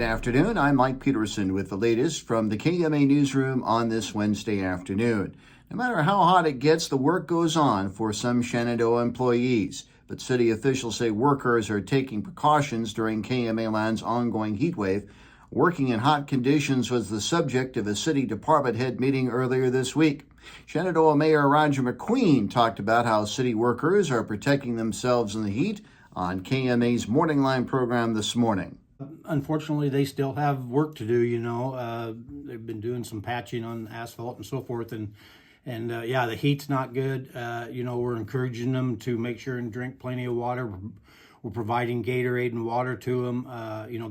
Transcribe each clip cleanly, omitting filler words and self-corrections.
afternoon. I'm Mike Peterson with the latest from the KMA newsroom on this Wednesday afternoon. No matter how hot it gets, the work goes on for some Shenandoah employees. But city officials say workers are taking precautions during KMA Land's ongoing heat wave. Working in hot conditions was the subject of a city department head meeting earlier this week. Shenandoah Mayor Roger McQueen talked about how city workers are protecting themselves in the heat on KMA's Morning Line program this morning. Unfortunately, they still have work to do, they've been doing some patching on asphalt and so forth, and the heat's not good. We're encouraging them to make sure and drink plenty of water. We're providing Gatorade and water to them,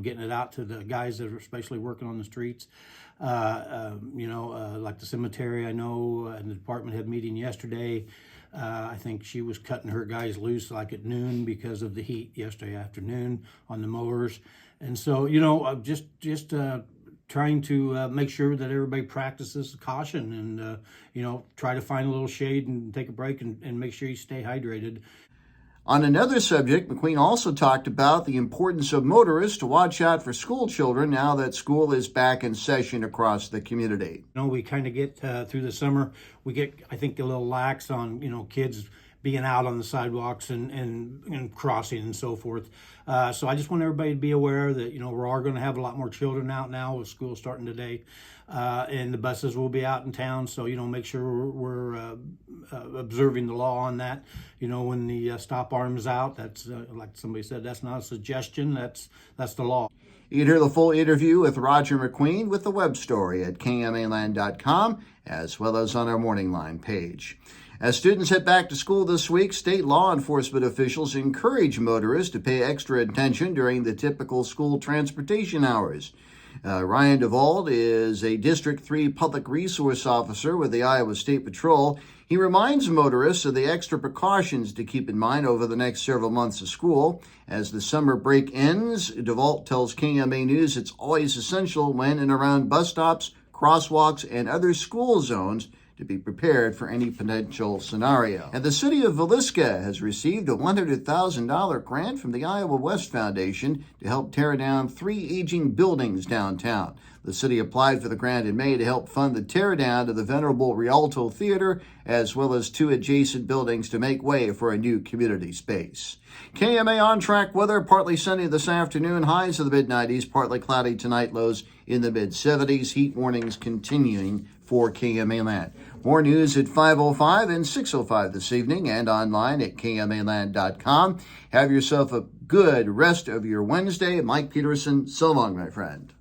getting it out to the guys that are especially working on the streets. Like the cemetery, I know, and the department had meeting yesterday. I think she was cutting her guys loose like at noon because of the heat yesterday afternoon on the mowers. And so, just trying to make sure that everybody practices caution and, try to find a little shade and take a break and make sure you stay hydrated. On another subject, McQueen also talked about the importance of motorists to watch out for school children now that school is back in session across the community. We kind of get through the summer, we get, I think, a little lax on, kids being out on the sidewalks and crossing and so forth. So I just want everybody to be aware that, we're all going to have a lot more children out now with school starting today. And the buses will be out in town. So, make sure we're observing the law on that. When the stop arm is out, that's like somebody said, that's not a suggestion. That's the law. You can hear the full interview with Roger McQueen with the web story at KMAland.com, as well as on our Morning Line page. As students head back to school this week, state law enforcement officials encourage motorists to pay extra attention during the typical school transportation hours. Ryan DeVauld is a District 3 public resource officer with the Iowa State Patrol. He reminds motorists of the extra precautions to keep in mind over the next several months of school. As the summer break ends, DeVauld tells KMA News it's always essential when and around bus stops, crosswalks, and other school zones to be prepared for any potential scenario. And the city of Villisca has received a $100,000 grant from the Iowa West Foundation to help tear down 3 aging buildings downtown. The city applied for the grant in May to help fund the teardown of the venerable Rialto Theater, as well as 2 adjacent buildings to make way for a new community space. KMA on-track weather, partly sunny this afternoon, highs of the mid-90s, partly cloudy tonight, lows in the mid-70s. Heat warnings continuing for KMA Land. More news at 5:05 and 6:05 this evening and online at KMAland.com. Have yourself a good rest of your Wednesday. Mike Peterson, so long, my friend.